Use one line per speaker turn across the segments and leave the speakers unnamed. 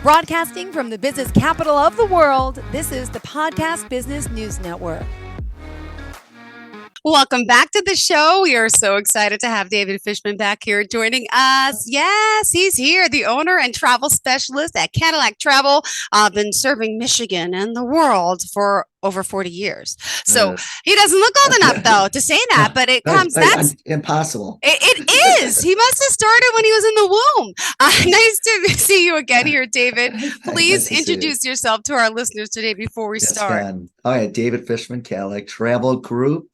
Broadcasting from the business capital of the world, this is the Podcast Business News Network.
Welcome back to the show. We are so excited to have David Fishman back here joining us. Yes, he's here, the owner and travel specialist at Cadillac Travel. Been serving Michigan and the world for over 40 years. So he doesn't look old enough, though, to say that, but it comes, that's
impossible.
It is. He must have started when he was in the womb. Nice to see you again here, David. Please
Nice
introduce yourself to our listeners today before we start.
All right, David Fishman, Cadillac Travel Group,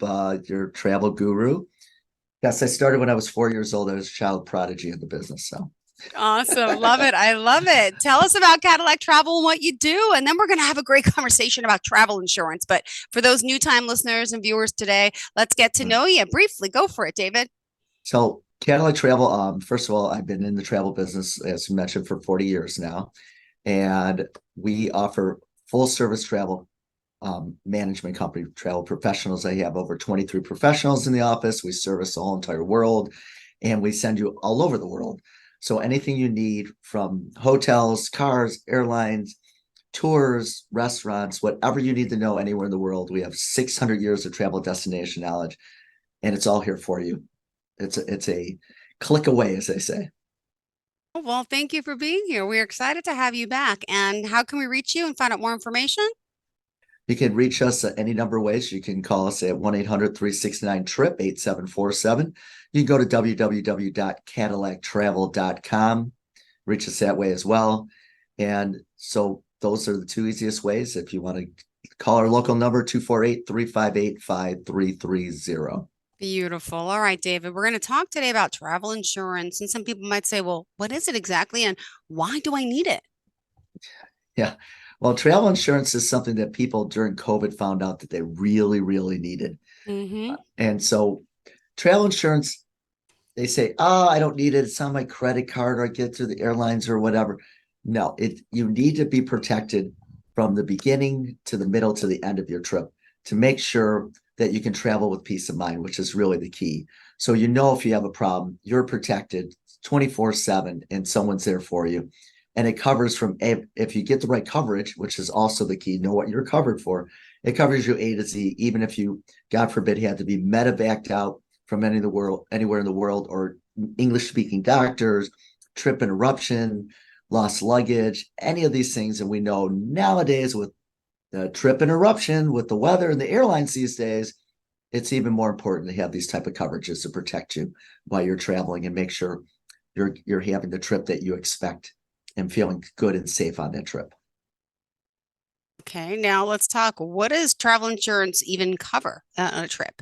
your travel guru. Yes, I started when I was 4 years old. I was a child prodigy in the business. So
awesome. Love it. I love it. Tell us about Cadillac Travel and what you do. And then we're going to have a great conversation about travel insurance. But for those new time listeners and viewers today, let's get to know you briefly. Go for it, David.
So Cadillac Travel, first of all, I've been in the travel business, as you mentioned, for 40 years now. And we offer full service travel management company, travel professionals. I have over 23 professionals in the office. We service the whole entire world, and we send you all over the world. So anything you need, from hotels, cars, airlines, tours, restaurants, whatever you need to know anywhere in the world, we have 600 years of travel destination knowledge, and it's all here for you. It's a click away, as they say.
Well, thank you for being here. We're excited to have you back. And how can we reach you and find out more information?
You can reach us any number of ways. You can call us at 1-800-369-TRIP, 8747. You can go to www.cadillactravel.com. Reach us that way as well. And so those are the two easiest ways. If you want to call our local number, 248-358-5330.
Beautiful. All right, David, we're going to talk today about travel insurance. And some people might say, well, what is it exactly? And why do I need it?
Yeah. Well, travel insurance is something that people during COVID found out that they really, really needed.
Mm-hmm.
And so travel insurance, they say, oh, I don't need it. It's on my credit card, or I get through the airlines or whatever. No, you need to be protected from the beginning to the middle to the end of your trip to make sure that you can travel with peace of mind, which is really the key. So if you have a problem, you're protected 24/7 and someone's there for you. And it covers from, if you get the right coverage, which is also the key, know what you're covered for. It covers you A to Z, even if you, God forbid, had to be medevaced out from anywhere in the world, or English-speaking doctors, trip interruption, lost luggage, any of these things. And we know nowadays with the trip interruption, with the weather and the airlines these days, it's even more important to have these type of coverages to protect you while you're traveling and make sure you're having the trip that you expect and feeling good and safe on that trip.
Okay, now let's talk. What does travel insurance even cover on a trip?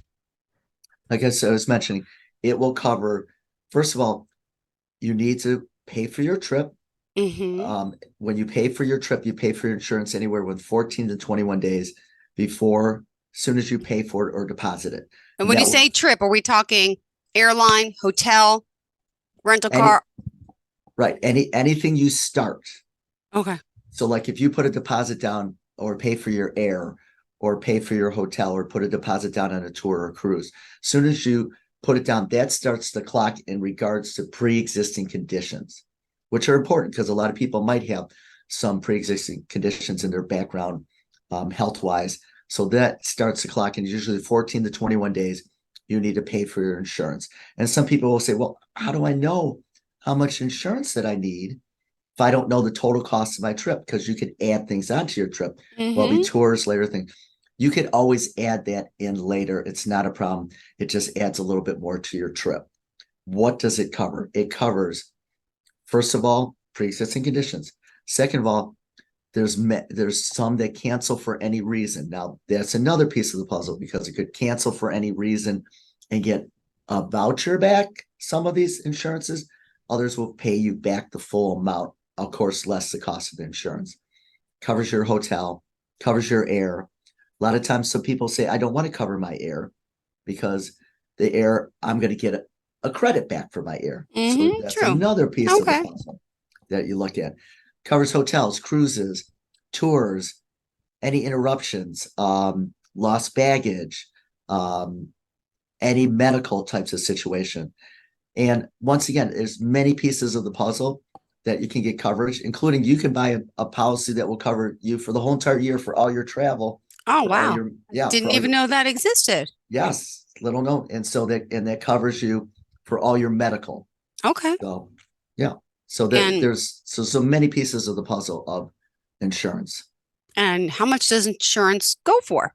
Like I was mentioning, it will cover, first of all, you need to pay for your trip.
Mm-hmm.
When you pay for your trip, you pay for your insurance anywhere with 14 to 21 days before, as soon as you pay for it or deposit it.
And when you say trip, are we talking airline, hotel, rental car?
Right. Anything you start.
Okay.
So like if you put a deposit down or pay for your air or pay for your hotel or put a deposit down on a tour or cruise, as soon as you put it down, that starts the clock in regards to pre-existing conditions, which are important because a lot of people might have some pre-existing conditions in their background, health-wise. So that starts the clock, and usually 14 to 21 days, you need to pay for your insurance. And some people will say, well, how do I know how much insurance that I need if I don't know the total cost of my trip? Because you could add things onto your trip.
Mm-hmm.
Well, be tours later things. You could always add that in later. It's not a problem. It just adds a little bit more to your trip. What does it cover? It covers, first of all, pre-existing conditions. Second of all, there's some that cancel for any reason. Now, that's another piece of the puzzle, because it could cancel for any reason and get a voucher back. Some of these insurances, others will pay you back the full amount, of course, less the cost of the insurance. Covers your hotel, covers your air. A lot of times, some people say, I don't want to cover my air because the air, I'm going to get a credit back for my air.
Mm-hmm,
so that's
true.
another piece of the puzzle that you look at. Covers hotels, cruises, tours, any interruptions, lost baggage, any medical types of situation. And once again, there's many pieces of the puzzle, that you can get coverage, including you can buy a policy that will cover you for the whole entire year for all your travel,
Oh,
for all
wow.
your, yeah, for
Didn't
all
even
your,
know that existed.
yes, little known. And so that covers you for all your medical.
Okay.
So, yeah. So
And
there's so many pieces of the puzzle of insurance.
and how much does insurance go for?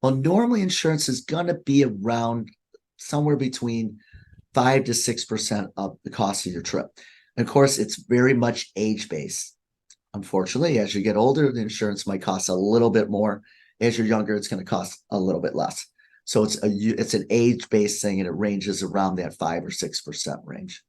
Well, normally insurance is going to be around somewhere between 5 to 6% of the cost of your trip. And of course, it's very much age based. Unfortunately, as you get older, the insurance might cost a little bit more. As you're younger, it's going to cost a little bit less. So it's an age based thing, and it ranges around that 5 or 6% range.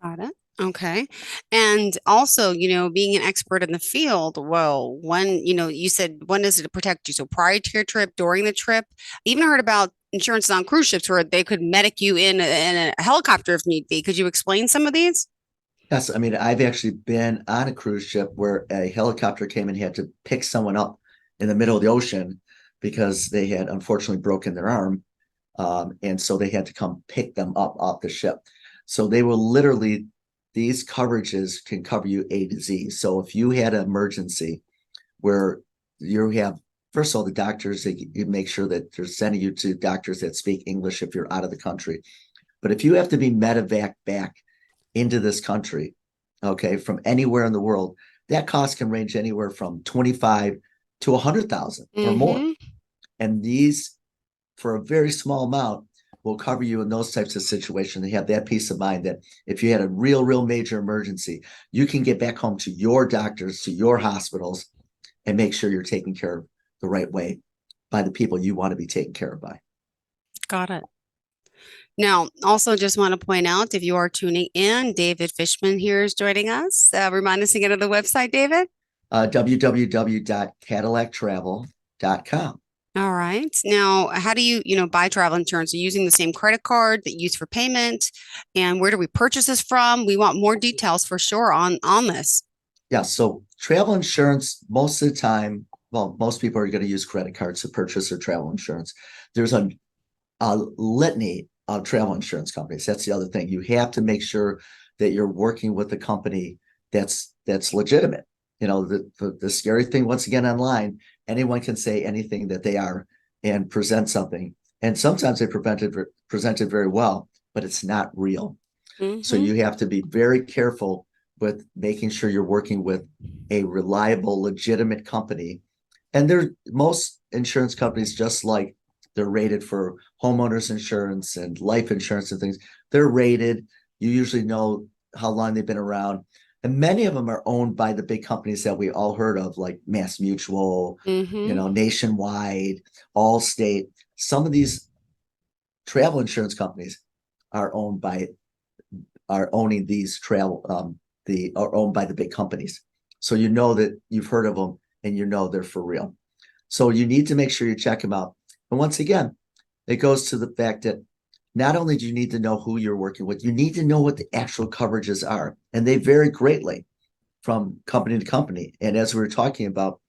Got it. Okay. And also, being an expert in the field, well, you said, when does it protect you? So prior to your trip, during the trip, I even heard about insurance on cruise ships where they could medic you in a helicopter if need be. Could you explain some of these?
Yes, I mean, I've actually been on a cruise ship where a helicopter came and had to pick someone up in the middle of the ocean because they had unfortunately broken their arm. And so they had to come pick them up off the ship. So they will literally, these coverages can cover you A to Z. So if you had an emergency where you have, first of all, the doctors, you make sure that they're sending you to doctors that speak English if you're out of the country. But if you have to be medevac back into this country, okay, from anywhere in the world, that cost can range anywhere from 25 to 100,000 or more.
Mm-hmm.
And these, for a very small amount, will cover you in those types of situations. They have that peace of mind that if you had a real major emergency, you can get back home to your doctors, to your hospitals, and make sure you're taken care of the right way by the people you want to be taken care of by.
Got it. Now, also just want to point out, if you are tuning in, David Fishman here is joining us. Remind us again of the website, David.
www.cadillactravel.com.
All right. Now, how do you, buy travel insurance? Are you using the same credit card that you use for payment? And where do we purchase this from? We want more details for sure on this.
Yeah, so travel insurance, most of the time, well, most people are going to use credit cards to purchase their travel insurance. There's a litany of travel insurance companies. That's the other thing. You have to make sure that you're working with a company that's legitimate. The scary thing, once again, online, anyone can say anything that they are and present something. And sometimes they present it very well, but it's not real.
Mm-hmm.
So you have to be very careful with making sure you're working with a reliable, legitimate company. And most insurance companies, just like they're rated for homeowners insurance and life insurance and things, they're rated. You usually know how long they've been around. And many of them are owned by the big companies that we all heard of, like Mass Mutual,
Mm-hmm.
Nationwide, Allstate. Some of these travel insurance companies are owning these are owned by the big companies. So you know that you've heard of them and you know they're for real. So you need to make sure you check them out. And once again, it goes to the fact that not only do you need to know who you're working with, you need to know what the actual coverages are. And they vary greatly from company to company. And as we were talking about,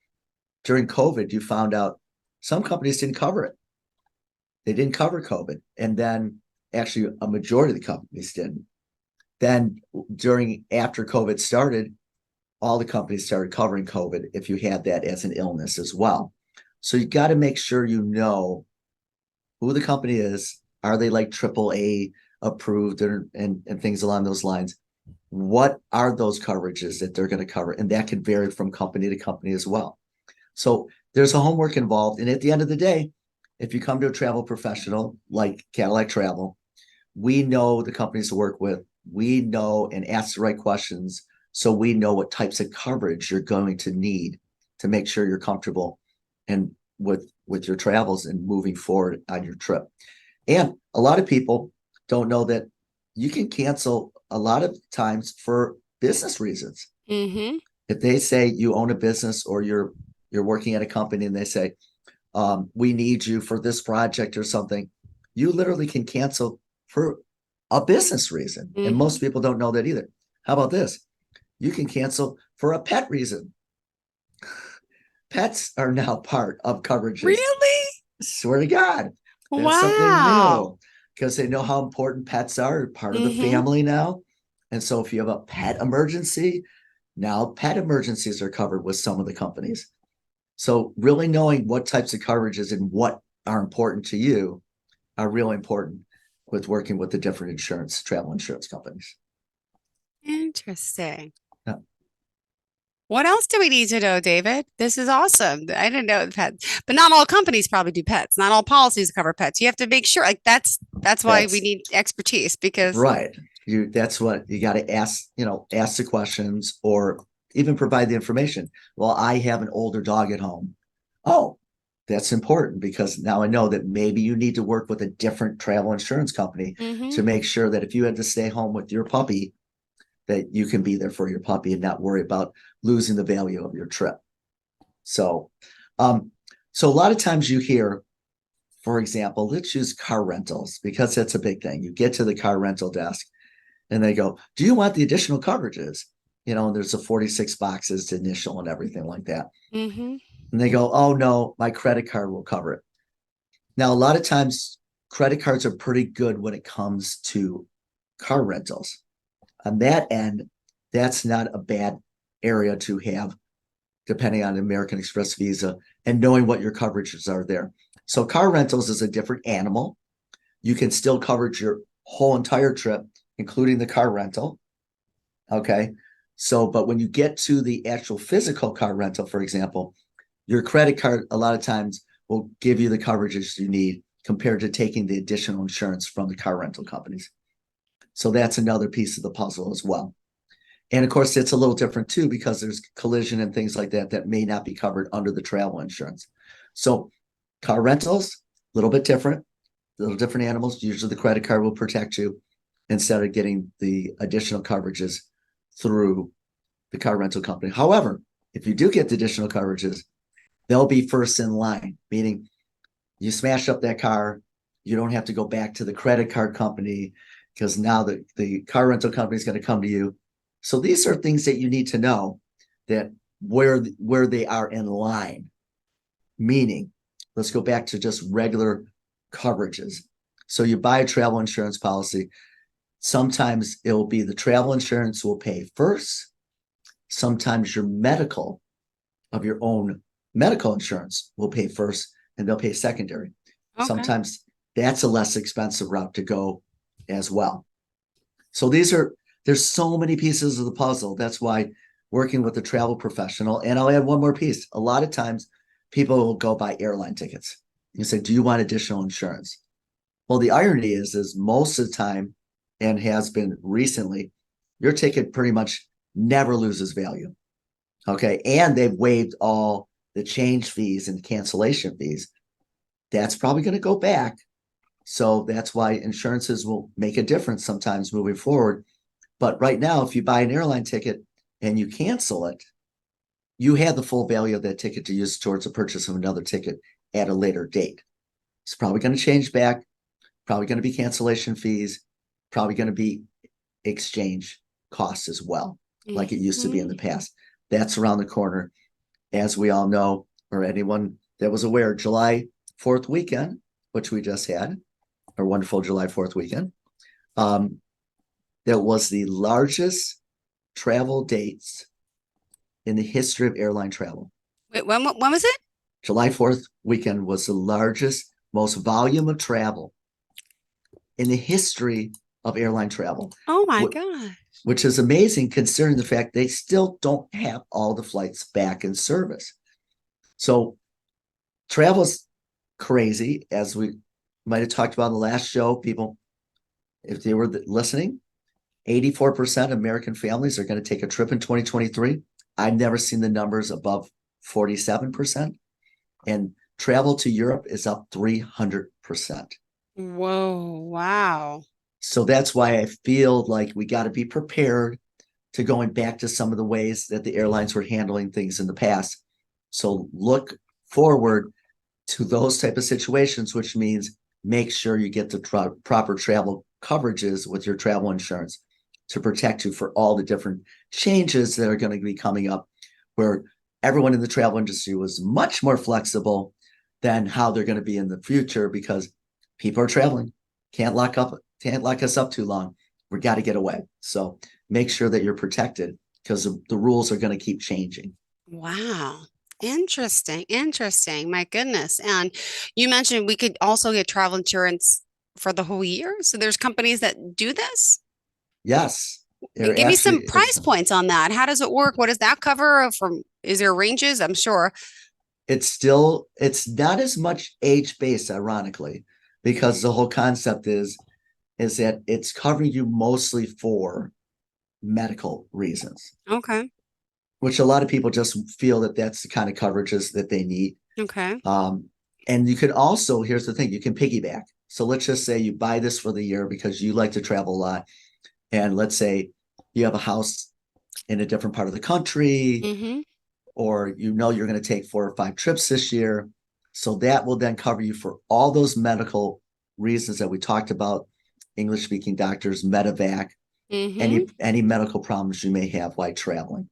during COVID, you found out some companies didn't cover it. They didn't cover COVID. And then actually a majority of the companies didn't. Then after COVID started, all the companies started covering COVID if you had that as an illness as well. So you got to make sure you know who the company is. Are they like AAA approved and things along those lines? What are those coverages that they're going to cover? And that can vary from company to company as well. So there's a homework involved. And at the end of the day, if you come to a travel professional like Cadillac Travel, we know the companies to work with. We know and ask the right questions. So we know what types of coverage you're going to need to make sure you're comfortable and with your travels and moving forward on your trip. And a lot of people don't know that you can cancel a lot of times for business reasons.
Mm-hmm.
If they say you own a business or you're working at a company and they say, we need you for this project or something, you literally can cancel for a business reason.
Mm-hmm.
And most people don't know that either. How about this? You can cancel for a pet reason. Pets are now part of coverages.
Really?
Swear to God. That's something
Wow.
new because they know how important pets are, part of the
Mm-hmm.
family now. And so if you have a pet emergency, now pet emergencies are covered with some of the companies. So really knowing what types of coverages and what are important to you are really important with working with the different travel insurance companies.
Interesting.
Yeah.
What else do we need to know, David? This is awesome. I didn't know pets, but not all companies probably do pets. Not all policies cover pets. You have to make sure, like that's why we need expertise because
right. That's what you got to ask, ask the questions or even provide the information. Well, I have an older dog at home. Oh, that's important because now I know that maybe you need to work with a different travel insurance company to make sure that if you had to stay home with your puppy, that you can be there for your puppy and not worry about losing the value of your trip. So a lot of times you hear, for example, let's use car rentals because that's a big thing. You get to the car rental desk and they go, do you want the additional coverages? And there's the 46 boxes to initial and everything like that. And they go, oh no, my credit card will cover it. Now, a lot of times credit cards are pretty good when it comes to car rentals. On that end, that's not a bad area to have, depending on American Express Visa and knowing what your coverages are there. So car rentals is a different animal. You can still cover your whole entire trip, including the car rental. Okay. So, but when you get to the actual physical car rental, for example, your credit card a lot of times will give you the coverages you need compared to taking the additional insurance from the car rental companies. So that's another piece of the puzzle as well. And of course, it's a little different too, because there's collision and things like that that may not be covered under the travel insurance. So car rentals, a little bit different, little different animals. Usually the credit card will protect you instead of getting the additional coverages through the car rental company. However, if you do get the additional coverages, they'll be first in line, meaning you smash up that car, you don't have to go back to the credit card company because now the car rental company is going to come to you. So these are things that you need to know that where they are in line, meaning let's go back to just regular coverages. So you buy a travel insurance policy. Sometimes it will be the travel insurance will pay first. Sometimes your medical of your own medical insurance will pay first and they'll pay secondary. Okay. Sometimes that's a less expensive route to go as well. So there's so many pieces of the puzzle. That's why working with a travel professional, and I'll add one more piece. A lot of times people will go buy airline tickets. You say, do you want additional insurance? Well, the irony is most of the time, and has been recently, your ticket pretty much never loses value. Okay. And they've waived all the change fees and cancellation fees. That's probably going to go back. So that's why insurances will make a difference sometimes moving forward. But right now, if you buy an airline ticket and you cancel it, you have the full value of that ticket to use towards the purchase of another ticket at a later date. It's probably going to change back, probably going to be cancellation fees, probably going to be exchange costs as well, like it used to be in the past. That's around the corner. As we all know, or anyone that was aware, July 4th weekend, which we just had, our wonderful July 4th weekend, that was the largest travel dates in the history of airline travel.
Wait, when was it?
July 4th weekend was the largest, most volume of travel in the history of airline travel.
Oh my God.
Which is amazing considering the fact they still don't have all the flights back in service. So travel's crazy, as we might have talked about in the last show. People, if they were listening, 84% of American families are going to take a trip in 2023. I've never seen the numbers above 47%. And travel to Europe is up 300%.
Whoa, wow.
So that's why I feel like we got to be prepared to going back to some of the ways that the airlines were handling things in the past. So look forward to those type of situations, which means make sure you get the proper travel coverages with your travel insurance to protect you for all the different changes that are going to be coming up, where everyone in the travel industry was much more flexible than how they're going to be in the future because people are traveling, can't lock us up too long. we got to get away. So make sure that you're protected because the rules are going to keep changing.
Wow. Interesting. Interesting. My goodness. And you mentioned we could also get travel insurance for the whole year. So there's companies that do this.
Yes,
And
there
give me
actually
some
is.
price points on that. How does it work? What does that cover? From is there ranges? I'm sure.
It's not as much age based, ironically, because the whole concept is that it's covering you mostly for medical reasons,
Okay.
which a lot of people just feel that that's the kind of coverages that they need.
Okay.
And you can also, here's the thing, you can piggyback. So let's just say you buy this for the year because you like to travel a lot. And let's say you have a house in a different part of the country,
Mm-hmm.
or you know you're going to take 4 or 5 trips this year. So that will then cover you for all those medical reasons that we talked about, English speaking doctors, medevac,
Mm-hmm.
any medical problems you may have while traveling.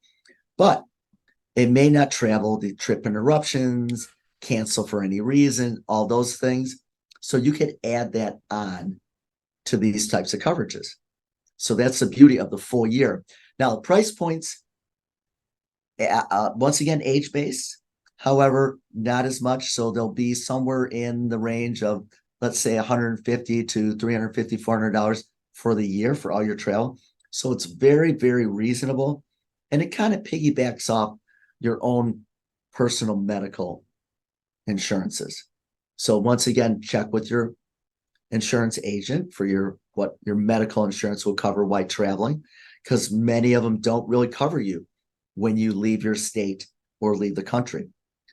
But it may not travel, the trip interruptions, cancel for any reason, all those things. So you could add that on to these types of coverages. So that's the beauty of the full year. Now, the price points, once again, age based, however, not as much. So they'll be somewhere in the range of, let's say, $150 to $350, $400 for the year for all your travel. So it's very, very reasonable. And it kind of piggybacks off your own personal medical insurances. So once again, check with your insurance agent for what your medical insurance will cover while traveling, because many of them don't really cover you when you leave your state or leave the country.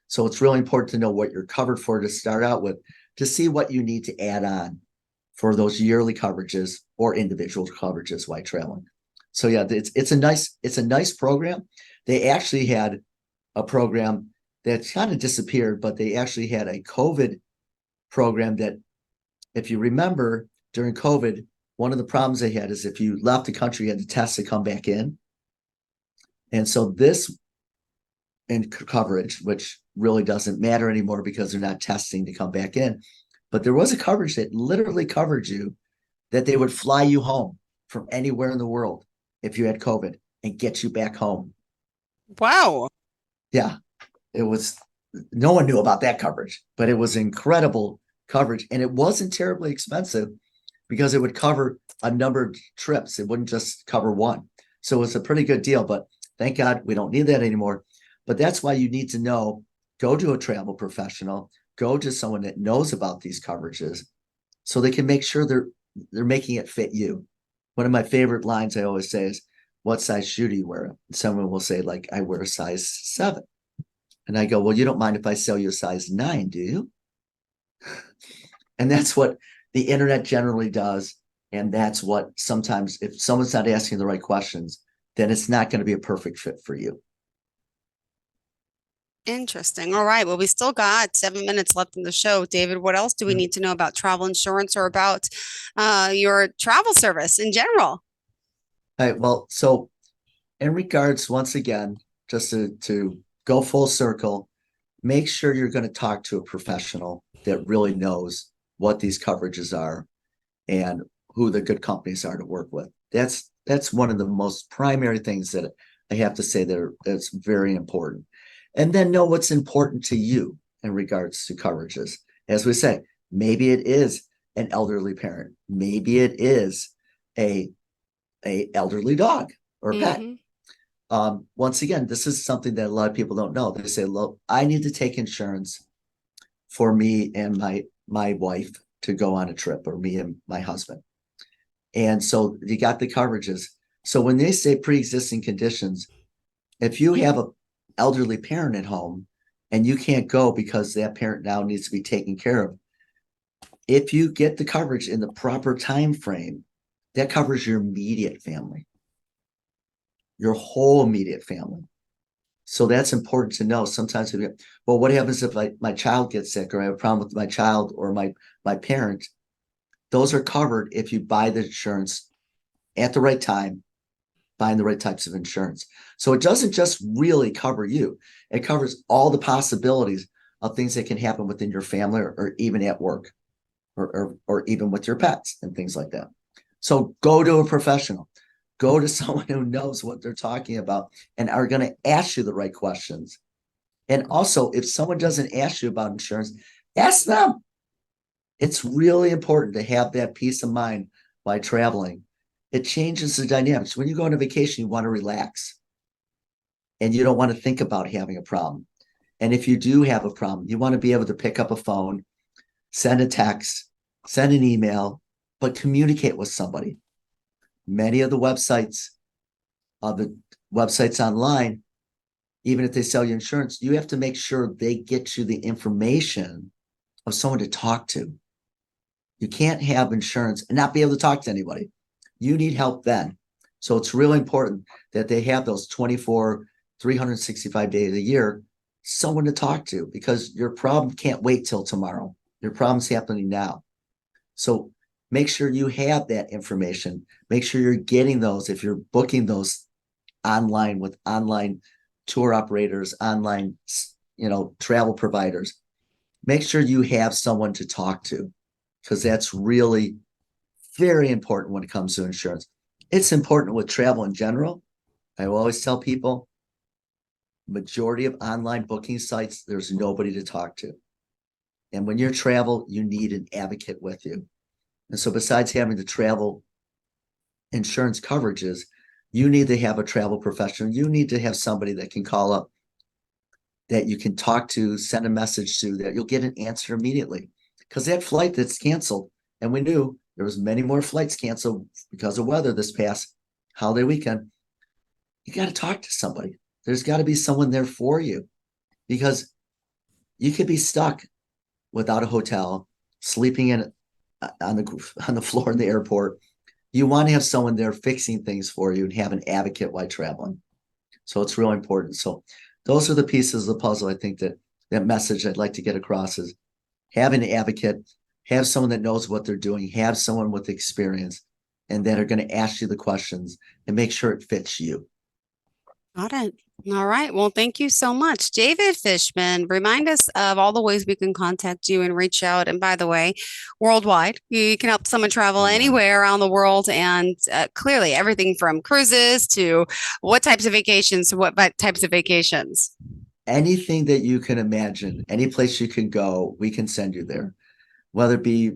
So it's really important to know what you're covered for to start out with, to see what you need to add on for those yearly coverages or individual coverages while traveling. So yeah, it's a nice program. They actually had a program that kind of disappeared, but they actually had a COVID program that, if you remember, during COVID, one of the problems they had is if you left the country, you had to test to come back in. And so this in coverage, which really doesn't matter anymore because they're not testing to come back in. But there was a coverage that literally covered you, that they would fly you home from anywhere in the world if you had COVID and get you back home.
Wow.
Yeah, it was, no one knew about that coverage, but it was incredible coverage. And it wasn't terribly expensive because it would cover a number of trips. It wouldn't just cover one. So it's a pretty good deal, but thank God we don't need that anymore. But that's why you need to know, go to a travel professional, go to someone that knows about these coverages so they can make sure they're making it fit you. One of my favorite lines I always say is, what size shoe do you wear? And someone will say, like, I wear a size 7. And I go, well, you don't mind if I sell you a size 9, do you? And that's what the internet generally does. And that's what sometimes, if someone's not asking the right questions, then it's not going to be a perfect fit for you.
Interesting. All right. Well, we still got 7 minutes left in the show. David, what else do we need to know about travel insurance or about your travel service in general?
All right. Well, so in regards, once again, just to go full circle, make sure you're going to talk to a professional that really knows what these coverages are and who the good companies are to work with. That's one of the most primary things that I have to say that's very important. And then know what's important to you in regards to coverages. As we say, maybe it is an elderly parent. Maybe it is a elderly dog or pet. Once again, this is something that a lot of people don't know. They say, look, I need to take insurance for me and my wife to go on a trip, or me and my husband. And so you got the coverages. So when they say pre-existing conditions, if you have a elderly parent at home and you can't go because that parent now needs to be taken care of, if you get the coverage in the proper time frame, that covers your immediate family, your whole immediate family. So that's important to know. Sometimes, well, what happens if my child gets sick, or I have a problem with my child or my parent? Those are covered if you buy the insurance at the right time, buying the right types of insurance. So it doesn't just really cover you. It covers all the possibilities of things that can happen within your family, or even at work, or even with your pets and things like that. So go to a professional, go to someone who knows what they're talking about and are going to ask you the right questions. And also, if someone doesn't ask you about insurance, ask them. It's really important to have that peace of mind while traveling. It changes the dynamics. When you go on a vacation, you want to relax and you don't want to think about having a problem. And if you do have a problem, you want to be able to pick up a phone, send a text, send an email, but communicate with somebody. Many of the websites online, even if they sell you insurance, you have to make sure they get you the information of someone to talk to. You can't have insurance and not be able to talk to anybody. You need help then. So it's really important that they have those 365 days a year, someone to talk to, because your problem can't wait till tomorrow. Your problem's happening now. So make sure you have that information. Make sure you're getting those. If you're booking those online with online tour operators, online, travel providers, make sure you have someone to talk to, because that's really very important when it comes to insurance. It's important with travel in general. I will always tell people, majority of online booking sites, there's nobody to talk to. And when you travel, you need an advocate with you. And so besides having the travel insurance coverages, you need to have a travel professional. You need to have somebody that can call up, that you can talk to, send a message to, that you'll get an answer immediately. Because that flight that's canceled, and we knew there was many more flights canceled because of weather this past holiday weekend, you got to talk to somebody. There's got to be someone there for you, because you could be stuck without a hotel, sleeping on the floor in the airport. You want to have someone there fixing things for you and have an advocate while traveling. So it's really important. So those are the pieces of the puzzle. I think that message I'd like to get across is have an advocate, have someone that knows what they're doing, have someone with experience, and that are going to ask you the questions and make sure it fits you.
Got it. All right. Well, thank you so much, David Fishman. Remind us of all the ways we can contact you and reach out. And by the way, worldwide, you can help someone travel anywhere around the world. And clearly, everything from cruises to what types of vacations to what types of vacations.
Anything that you can imagine, any place you can go, we can send you there. Whether it be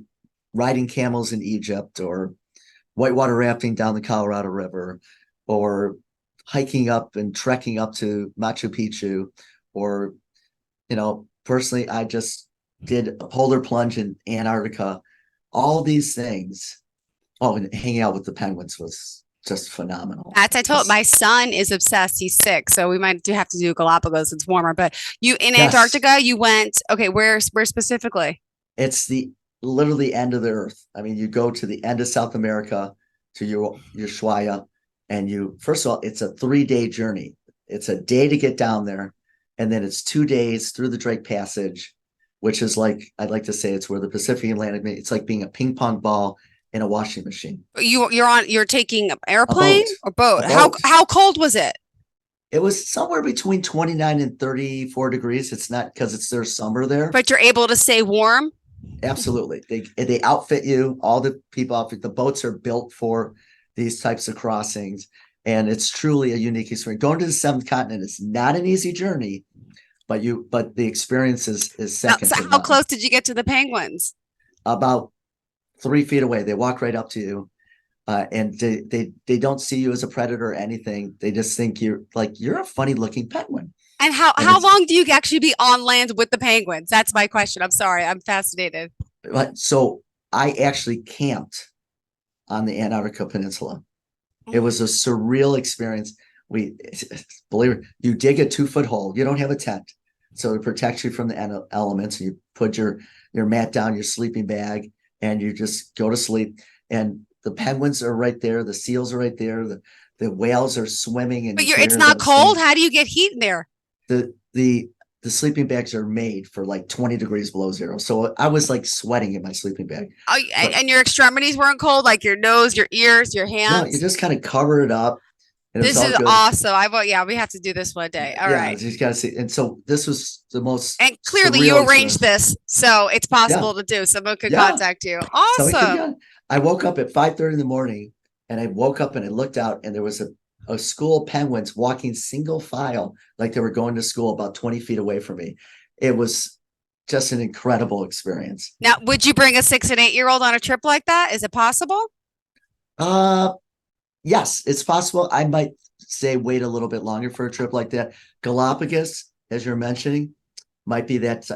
riding camels in Egypt, or whitewater rafting down the Colorado River, or hiking up and trekking up to Machu Picchu, or, personally, I just did a polar plunge in Antarctica. All these things. Oh, and hanging out with the penguins was just phenomenal.
As I told, my son is obsessed. He's 6, so we might have to do Galapagos. It's warmer, but you in Antarctica, you went. Okay, where specifically?
It's literally the end of the earth. I mean, you go to the end of South America, to Ushuaia, and first of all, it's a 3-day journey. It's a day to get down there, and then it's 2 days through the Drake Passage, which is I'd like to say it's where the Pacific and Atlantic meet. It's like being a ping pong ball in a washing machine.
You're taking an airplane or boat? How cold was it?
It was somewhere between 29 and 34 degrees. It's not, because it's their summer there.
But you're able to stay warm?
Absolutely. They outfit you. All the people outfit. The boats are built for these types of crossings, and it's truly a unique experience. Going to the 7th continent is not an easy journey, but the experience is second to none.
How close did you get to the penguins?
About 3 feet away. They walk right up to you, and they don't see you as a predator or anything. They just think you're a funny looking penguin.
And how long do you actually be on land with the penguins? That's my question. I'm sorry. I'm fascinated.
So I actually camped on the Antarctica Peninsula. It was a surreal experience. Believe it, you dig a 2-foot hole. You don't have a tent, so it protects you from the elements. You put your mat down, your sleeping bag, and you just go to sleep. And the penguins are right there. The seals are right there. The whales are swimming.
But it's not cold. How do you get heat in there?
The sleeping bags are made for 20 degrees below zero. So I was sweating in my sleeping bag.
Oh, and your extremities weren't cold, like your nose, your ears, your hands?
No, you just kind of cover it up.
This is awesome. We have to do this one day. All right.
You just got to see. And so this was the most.
And clearly you arranged this, so it's possible to do. Someone could contact you. Awesome.
I woke up at 5:30 in the morning, and I woke up and I looked out, and there was a school of penguins walking single file like they were going to school about 20 feet away from me. It was just an incredible experience.
Now, would you bring a 6 and 8-year-old on a trip like that? Is it possible?
Yes, it's possible. I might say wait a little bit longer for a trip like that. Galapagos, as you're mentioning, might be that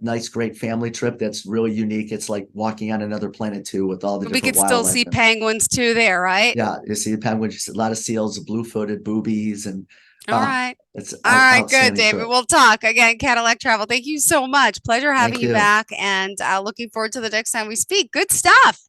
nice, great family trip that's really unique. It's like walking on another planet too, with all the
We
different
could still
wildlife.
see penguins too there, right?
Yeah, you see the penguins, a lot of seals, blue-footed boobies, and
All right.
it's
All right, good,
outstanding
David.
trip.
We'll talk again. Cadillac Travel. Thank you so much. Pleasure having
Thank
you
you.
back, and looking forward to the next time we speak. Good stuff.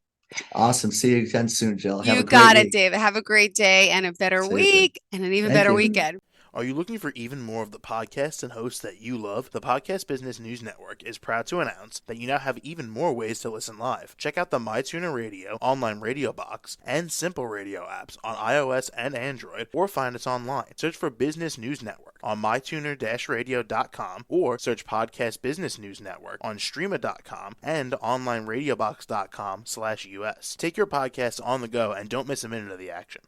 Awesome. See you again soon, Jill. Have
You
a great
got it,
week.
David. Have a great day and a better
See you,
week and an even
Thank
better
you.
weekend.
Are you looking for even more of the podcasts and hosts that you love? The Podcast Business News Network is proud to announce that you now have even more ways to listen live. Check out the MyTuner Radio, online radio box, and Simple Radio apps on iOS and Android, or find us online. Search for Business News Network on mytuner-radio.com, or search Podcast Business News Network on streama.com and onlineradiobox.com/US. Take your podcast on the go and don't miss a minute of the action.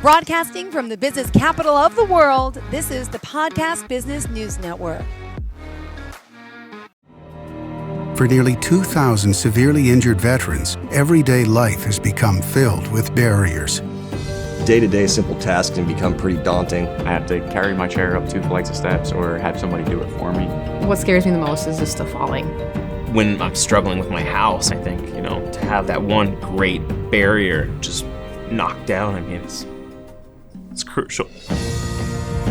Broadcasting from the business capital of the world, this is the Podcast Business News Network.
For nearly 2,000 severely injured veterans, everyday life has become filled with barriers.
Day-to-day simple tasks can become pretty daunting.
I have to carry my chair up 2 flights of steps or have somebody do it for me.
What scares me the most is just the falling.
When I'm struggling with my house, I think, to have that one great barrier just knocked down, it's crucial.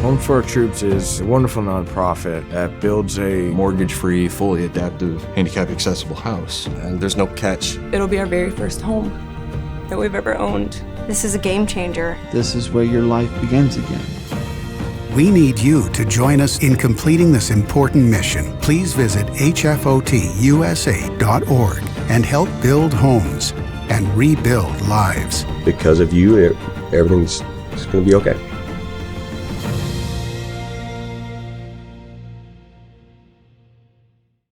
Home for Our Troops is a wonderful nonprofit that builds a
mortgage-free, fully adaptive, handicap-accessible house.
And there's no catch.
It'll be our very first home that we've ever owned. This is a game changer.
This is where your life begins again.
We need you to join us in completing this important mission. Please visit hfotusa.org and help build homes and rebuild lives.
Because of you, everything's going to be okay.